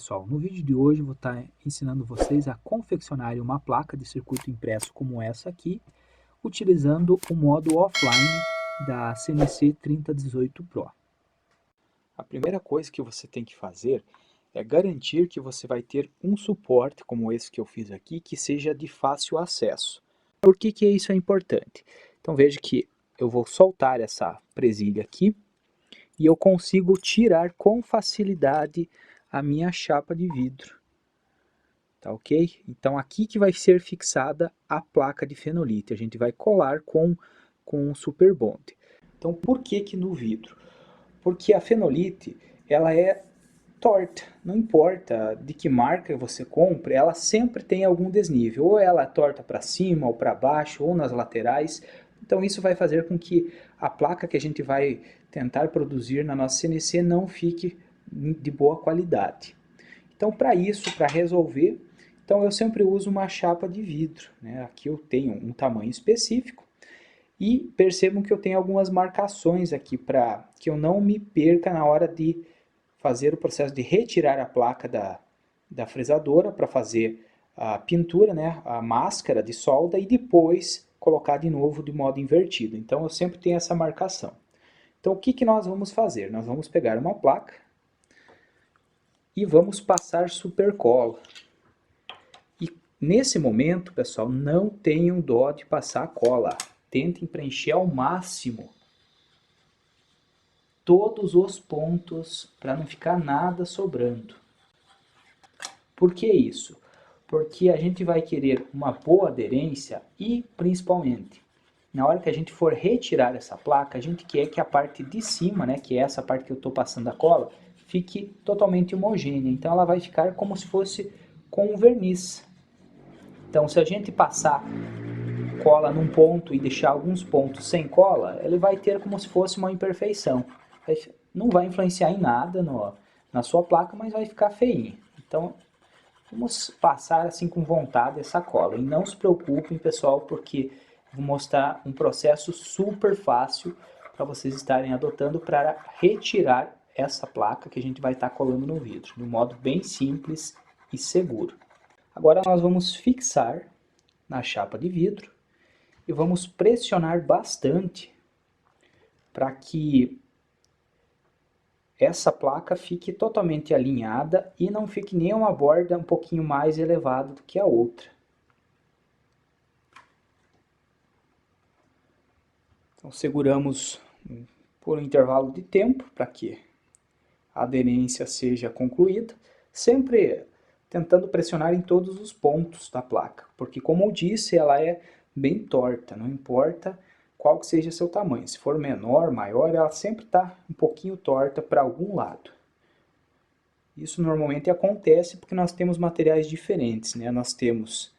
pessoal, no vídeo de hoje eu vou estar ensinando vocês a confeccionar uma placa de circuito impresso como essa aqui, utilizando o modo offline da CNC 3018 Pro. A primeira coisa que você tem que fazer é garantir que você vai ter um suporte como esse que eu fiz aqui, que seja de fácil acesso. Por que isso é importante? Então veja que eu vou soltar essa presilha aqui e eu consigo tirar com facilidade a minha chapa de vidro. Tá ok? Então aqui que vai ser fixada a placa de fenolite. A gente vai colar com um super bond. Então por que no vidro? Porque a fenolite, ela é torta. Não importa de que marca você compre, ela sempre tem algum desnível. Ou ela é torta para cima, ou para baixo, ou nas laterais. Então isso vai fazer com que a placa que a gente vai tentar produzir na nossa CNC não fique de boa qualidade. Então para isso, para resolver, então eu sempre uso uma chapa de vidro, né? Aqui eu tenho um tamanho específico e percebam que eu tenho algumas marcações aqui para que eu não me perca na hora de fazer o processo de retirar a placa da fresadora para fazer a pintura, né? A máscara de solda e depois colocar de novo de modo invertido. Então eu sempre tenho essa marcação. Então o que nós vamos fazer? Nós vamos pegar uma placa e vamos passar supercola. E nesse momento, pessoal, não tenham dó de passar a cola. Tentem preencher ao máximo todos os pontos para não ficar nada sobrando. Por que isso? Porque a gente vai querer uma boa aderência e, principalmente, na hora que a gente for retirar essa placa, a gente quer que a parte de cima, né, que é essa parte que eu estou passando a cola, fique totalmente homogênea. Então ela vai ficar como se fosse com um verniz. Então se a gente passar cola num ponto e deixar alguns pontos sem cola, ele vai ter como se fosse uma imperfeição. Não vai influenciar em nada na sua placa, mas vai ficar feinho. Então vamos passar assim com vontade essa cola. E não se preocupem, pessoal, porque vou mostrar um processo super fácil para vocês estarem adotando para retirar essa placa que a gente vai estar colando no vidro, de um modo bem simples e seguro. Agora nós vamos fixar na chapa de vidro e vamos pressionar bastante para que essa placa fique totalmente alinhada e não fique nenhuma borda um pouquinho mais elevada do que a outra. Então seguramos por um intervalo de tempo para que a aderência seja concluída, sempre tentando pressionar em todos os pontos da placa, porque como eu disse, ela é bem torta, não importa qual que seja seu tamanho, se for menor, maior, ela sempre está um pouquinho torta para algum lado. Isso normalmente acontece porque nós temos materiais diferentes, né? Nós temos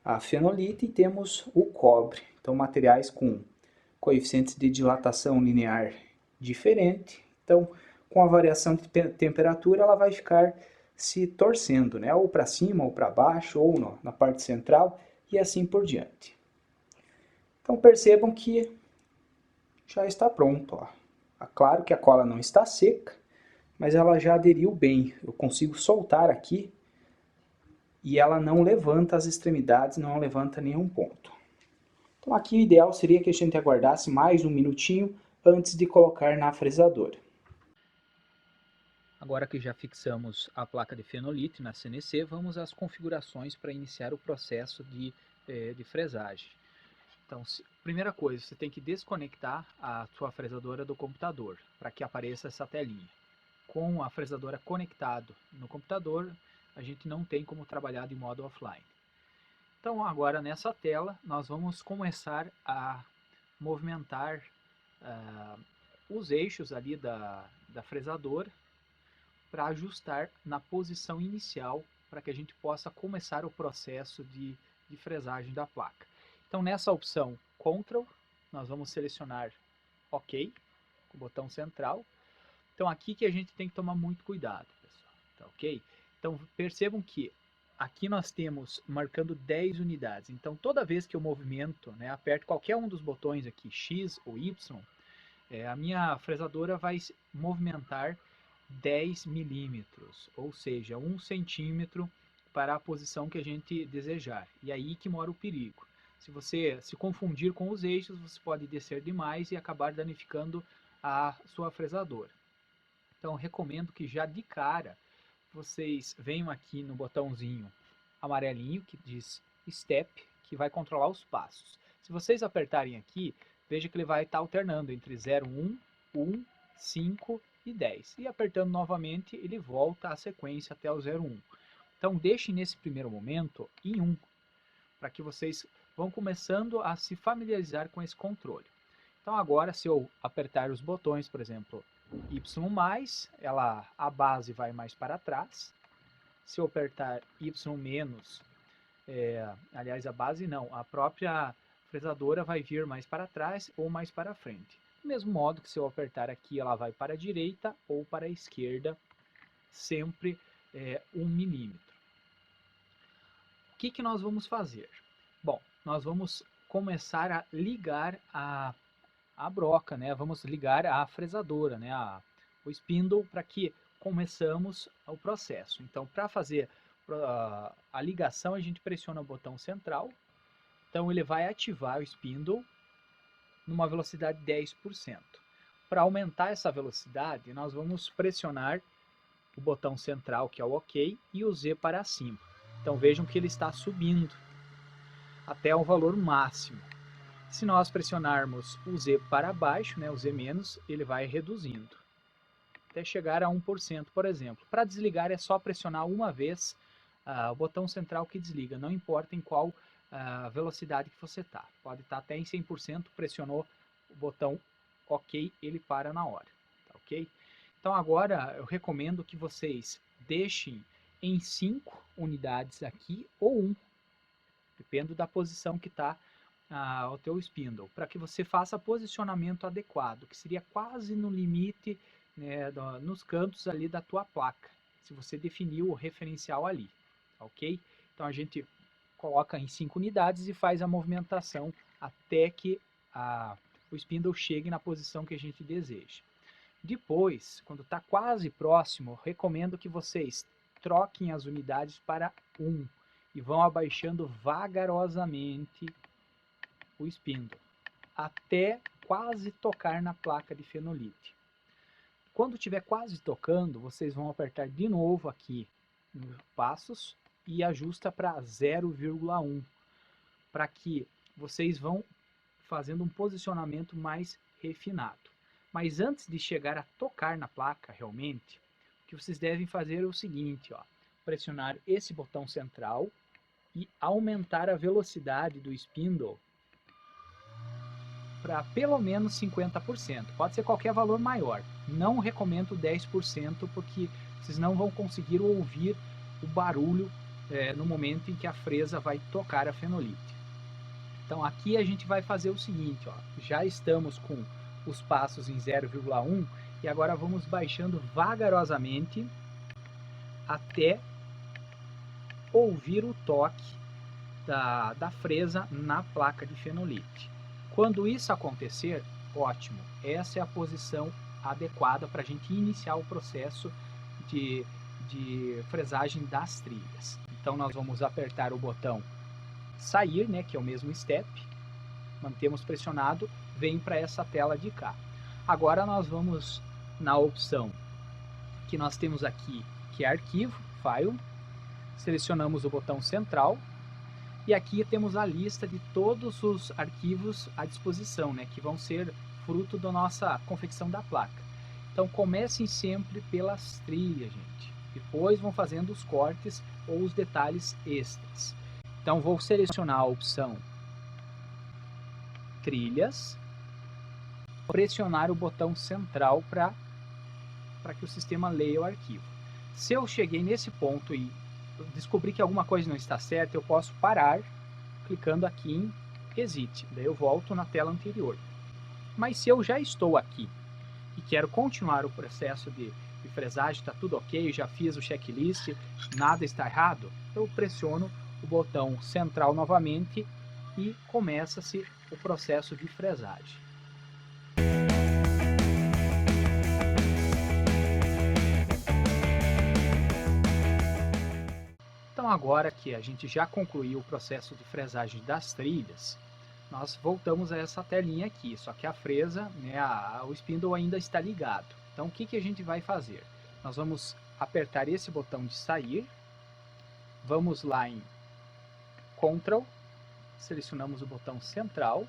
a fenolite e temos o cobre, então materiais com coeficientes de dilatação linear diferente, então com a variação de temperatura ela vai ficar se torcendo, né? Ou para cima, ou para baixo, ou na parte central e assim por diante. Então percebam que já está pronto. Ó. Claro que a cola não está seca, mas ela já aderiu bem. Eu consigo soltar aqui e ela não levanta as extremidades, não levanta nenhum ponto. Então aqui o ideal seria que a gente aguardasse mais um minutinho antes de colocar na fresadora. Agora que já fixamos a placa de fenolite na CNC, vamos às configurações para iniciar o processo de fresagem. Então, primeira coisa, você tem que desconectar a sua fresadora do computador, para que apareça essa telinha. Com a fresadora conectado no computador, a gente não tem como trabalhar de modo offline. Então agora nessa tela, nós vamos começar a movimentar os eixos ali da fresadora, para ajustar na posição inicial, para que a gente possa começar o processo de fresagem da placa. Então nessa opção Ctrl, nós vamos selecionar OK, com o botão central. Então aqui que a gente tem que tomar muito cuidado, pessoal, tá ok? Então percebam que aqui nós temos marcando 10 unidades, então toda vez que eu movimento, né, aperto qualquer um dos botões aqui, X ou Y, a minha fresadora vai movimentar 10 milímetros, ou seja, 1 centímetro para a posição que a gente desejar. E aí que mora o perigo. Se você se confundir com os eixos, você pode descer demais e acabar danificando a sua fresadora. Então, recomendo que já de cara vocês venham aqui no botãozinho amarelinho que diz Step, que vai controlar os passos. Se vocês apertarem aqui, veja que ele vai estar alternando entre 0, 1, 1, 5 e 10. E apertando novamente, ele volta a sequência até o 0, 1. Então, deixe nesse primeiro momento em 1, para que vocês vão começando a se familiarizar com esse controle. Então, agora, se eu apertar os botões, por exemplo, Y+, a base vai mais para trás. Se eu apertar Y-, aliás, a base não, a própria fresadora vai vir mais para trás ou mais para frente. Do mesmo modo que se eu apertar aqui, ela vai para a direita ou para a esquerda, sempre 1 milímetro. O que nós vamos fazer? Bom, nós vamos começar a ligar a broca, né? Vamos ligar a fresadora, né? O spindle, para que começamos o processo. Então, para fazer a ligação, a gente pressiona o botão central. Então, ele vai ativar o spindle numa velocidade de 10%. Para aumentar essa velocidade, nós vamos pressionar o botão central, que é o OK, e o Z para cima. Então, vejam que ele está subindo até o valor máximo. Se nós pressionarmos o Z para baixo, né, o Z-, ele vai reduzindo, até chegar a 1%, por exemplo. Para desligar é só pressionar uma vez o botão central que desliga, não importa em qual velocidade que você está. Pode estar até em 100%, pressionou o botão OK, ele para na hora. Tá, ok? Então agora eu recomendo que vocês deixem em 5 unidades aqui, ou 1, depende da posição que está o teu spindle, para que você faça posicionamento adequado, que seria quase no limite, né, nos cantos ali da tua placa, se você definiu o referencial ali, ok? Então a gente coloca em 5 unidades e faz a movimentação até que o spindle chegue na posição que a gente deseja. Depois, quando está quase próximo, recomendo que vocês troquem as unidades para 1 e vão abaixando vagarosamente o spindle, até quase tocar na placa de fenolite. Quando estiver quase tocando, vocês vão apertar de novo aqui nos passos e ajusta para 0,1, para que vocês vão fazendo um posicionamento mais refinado. Mas antes de chegar a tocar na placa realmente, o que vocês devem fazer é o seguinte, ó, pressionar esse botão central e aumentar a velocidade do spindle para pelo menos 50%. Pode ser qualquer valor maior. Não recomendo 10% porque vocês não vão conseguir ouvir o barulho no momento em que a fresa vai tocar a fenolite. Então aqui a gente vai fazer o seguinte, ó, já estamos com os passos em 0,1 e agora vamos baixando vagarosamente até ouvir o toque da fresa na placa de fenolite. Quando isso acontecer, ótimo, essa é a posição adequada para a gente iniciar o processo de fresagem das trilhas. Então nós vamos apertar o botão sair, né, que é o mesmo step, mantemos pressionado, vem para essa tela de cá. Agora nós vamos na opção que nós temos aqui, que é arquivo, file, selecionamos o botão central, e aqui temos a lista de todos os arquivos à disposição, né, que vão ser fruto da nossa confecção da placa. Então comecem sempre pelas trilhas, gente. Depois vão fazendo os cortes ou os detalhes extras. Então vou selecionar a opção trilhas, pressionar o botão central para que o sistema leia o arquivo. Se eu cheguei nesse ponto e descobri que alguma coisa não está certa, eu posso parar clicando aqui em Exit, daí eu volto na tela anterior. Mas se eu já estou aqui e quero continuar o processo de fresagem, está tudo ok, já fiz o checklist, nada está errado, eu pressiono o botão central novamente e começa-se o processo de fresagem. Então agora que a gente já concluiu o processo de fresagem das trilhas, nós voltamos a essa telinha aqui, só que a fresa, né, o spindle ainda está ligado. Então o que, que a gente vai fazer? Nós vamos apertar esse botão de sair, vamos lá em Ctrl, selecionamos o botão central,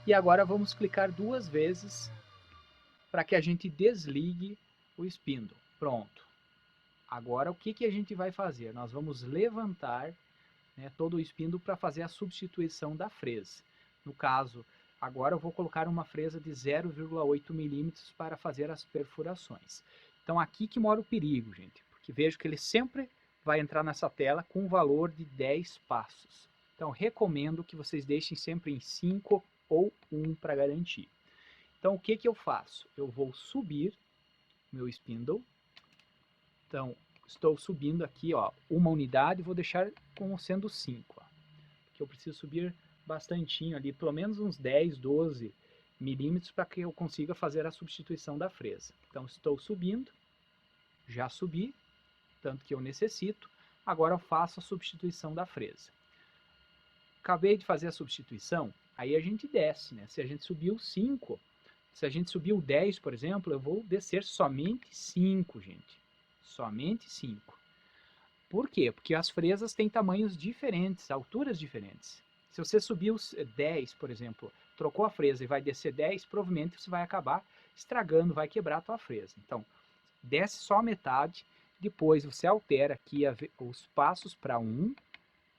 e agora vamos clicar 2 vezes para que a gente desligue o spindle. Pronto. Agora o que, que a gente vai fazer? Nós vamos levantar, né, todo o spindle para fazer a substituição da fresa. No caso, agora eu vou colocar uma fresa de 0,8 milímetros para fazer as perfurações. Então aqui que mora o perigo, gente, porque vejo que ele sempre vai entrar nessa tela com um valor de 10 passos. Então recomendo que vocês deixem sempre em 5 ou 1 para garantir. Então o que, que eu faço? Eu vou subir meu spindle. Então estou subindo aqui, ó, uma unidade, vou deixar como sendo 5. Que eu preciso subir bastantinho ali, pelo menos uns 10, 12 milímetros para que eu consiga fazer a substituição da fresa. Então estou subindo, já subi, tanto que eu necessito, agora eu faço a substituição da fresa. Acabei de fazer a substituição, aí a gente desce, né? Se a gente subiu 5, se a gente subiu 10, por exemplo, eu vou descer somente 5, gente. Somente 5. Por quê? Porque as fresas têm tamanhos diferentes, alturas diferentes. Se você subiu 10, por exemplo, trocou a fresa e vai descer 10, provavelmente você vai acabar estragando, vai quebrar a tua fresa. Então, desce só a metade, depois você altera aqui os passos para 1,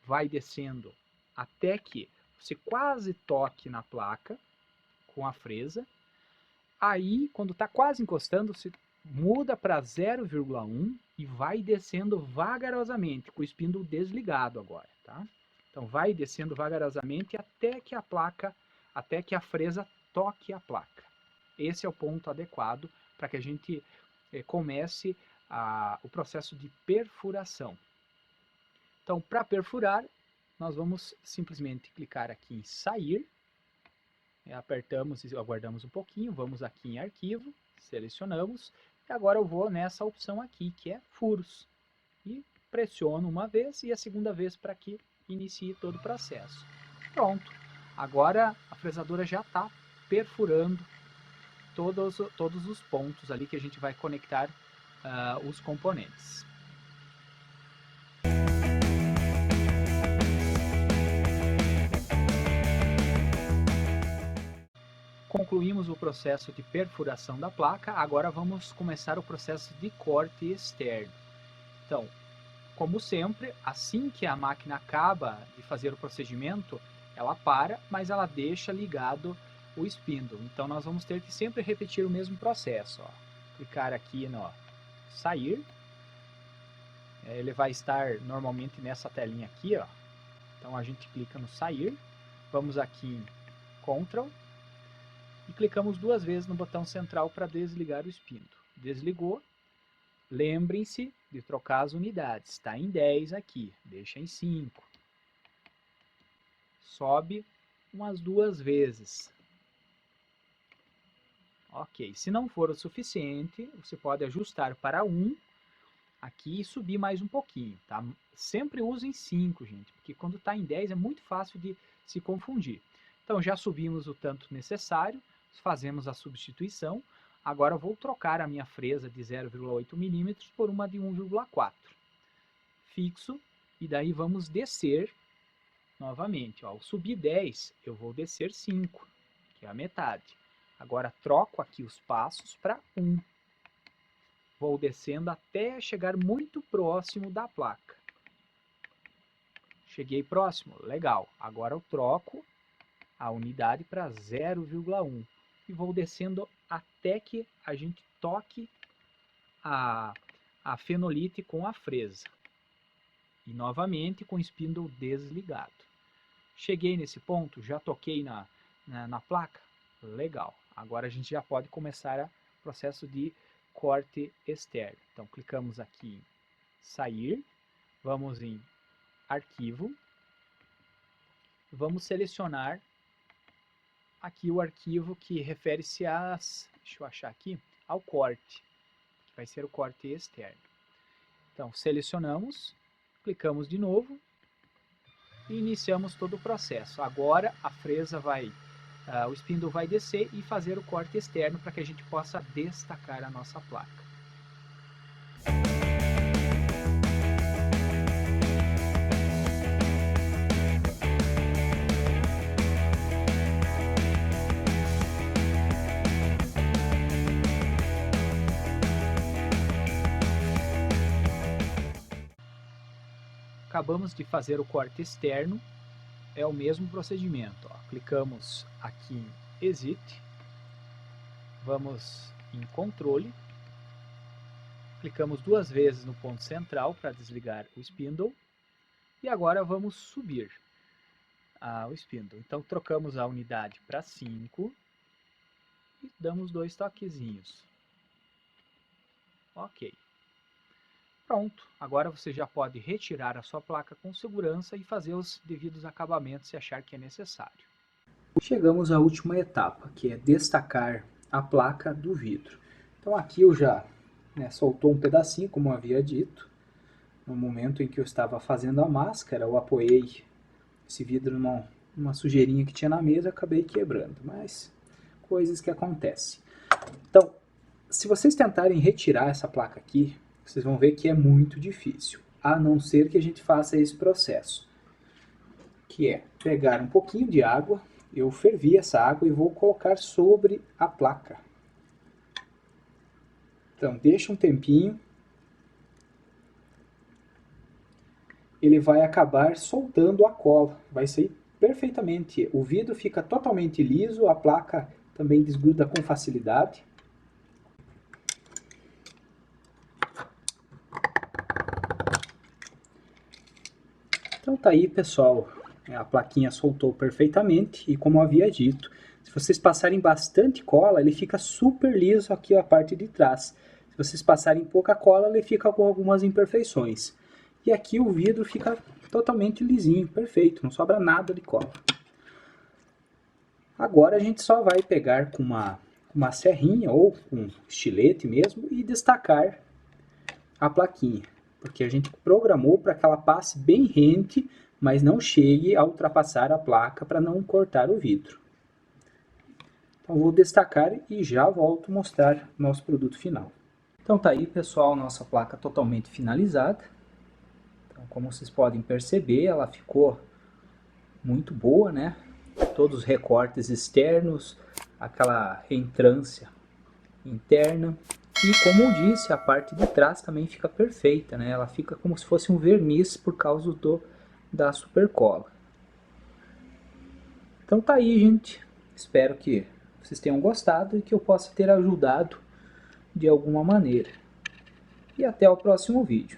vai descendo até que você quase toque na placa com a fresa. Aí, quando está quase encostando, você muda para 0,1 e vai descendo vagarosamente, com o spindle desligado agora, tá? Então vai descendo vagarosamente até que a fresa toque a placa. Esse é o ponto adequado para que a gente comece o processo de perfuração. Então, para perfurar, nós vamos simplesmente clicar aqui em sair, apertamos e aguardamos um pouquinho, vamos aqui em arquivo, selecionamos, e agora eu vou nessa opção aqui, que é furos, e pressiono uma vez e a segunda vez para que inicie todo o processo. Pronto, agora a fresadora já está perfurando todos os pontos ali que a gente vai conectar os componentes. Concluímos o processo de perfuração da placa, agora vamos começar o processo de corte externo. Então, como sempre, assim que a máquina acaba de fazer o procedimento, ela para, mas ela deixa ligado o spindle. Então nós vamos ter que sempre repetir o mesmo processo. Ó. Clicar aqui no sair, ele vai estar normalmente nessa telinha aqui. Ó. Então a gente clica no sair, vamos aqui em Ctrl, e clicamos 2 vezes no botão central para desligar o spindle. Desligou. Lembrem-se de trocar as unidades. Está em 10 aqui, deixa em 5. Sobe umas 2 vezes. Ok, se não for o suficiente, você pode ajustar para 1 aqui e subir mais um pouquinho. Tá? Sempre usem 5, gente, porque quando está em 10 é muito fácil de se confundir. Então já subimos o tanto necessário, fazemos a substituição. Agora eu vou trocar a minha fresa de 0,8 milímetros por uma de 1,4. Fixo, e daí vamos descer novamente. Ó. Ao subir 10, eu vou descer 5, que é a metade. Agora troco aqui os passos para 1. Vou descendo até chegar muito próximo da placa. Cheguei próximo, legal. Agora eu troco a unidade para 0,1 e vou descendo até que a gente toque a fenolite com a fresa. E novamente com o spindle desligado. Cheguei nesse ponto, já toquei na placa? Legal. Agora a gente já pode começar o processo de corte externo. Então clicamos aqui em sair, vamos em arquivo, vamos selecionar aqui o arquivo que refere-se deixa eu achar aqui, ao corte, que vai ser o corte externo. Então selecionamos, Clicamos de novo e iniciamos todo o processo. Agora a fresa vai, o spindle vai descer e fazer o corte externo para que a gente possa destacar a nossa placa. Acabamos de fazer o corte externo, é o mesmo procedimento. Ó. Clicamos aqui em Exit, vamos em Controle, clicamos 2 vezes no ponto central para desligar o spindle e agora vamos subir o spindle. Então trocamos a unidade para 5 e damos 2 toquezinhos. Ok. Pronto, agora você já pode retirar a sua placa com segurança e fazer os devidos acabamentos se achar que é necessário. Chegamos à última etapa, que é destacar a placa do vidro. Então aqui eu já soltou um pedacinho, como eu havia dito. No momento em que eu estava fazendo a máscara, eu apoiei esse vidro numa sujeirinha que tinha na mesa e acabei quebrando, mas coisas que acontecem. Então, se vocês tentarem retirar essa placa aqui, vocês vão ver que é muito difícil, a não ser que a gente faça esse processo, que é pegar um pouquinho de água, eu fervi essa água e vou colocar sobre a placa. Então, deixa um tempinho, ele vai acabar soltando a cola, vai sair perfeitamente, o vidro fica totalmente liso, a placa também desgruda com facilidade. Então tá aí, pessoal, a plaquinha soltou perfeitamente e como eu havia dito, se vocês passarem bastante cola, ele fica super liso aqui a parte de trás. Se vocês passarem pouca cola, ele fica com algumas imperfeições. E aqui o vidro fica totalmente lisinho, perfeito, não sobra nada de cola. Agora a gente só vai pegar com uma serrinha ou com um estilete mesmo e destacar a plaquinha. Porque a gente programou para que ela passe bem rente, mas não chegue a ultrapassar a placa para não cortar o vidro. Então vou destacar e já volto a mostrar nosso produto final. Então tá aí, pessoal, nossa placa totalmente finalizada. Então, como vocês podem perceber, ela ficou muito boa, né? Todos os recortes externos, aquela reentrância interna. E como eu disse, a parte de trás também fica perfeita, né? Ela fica como se fosse um verniz por causa da super cola. Então tá aí, gente. Espero que vocês tenham gostado e que eu possa ter ajudado de alguma maneira. E até o próximo vídeo.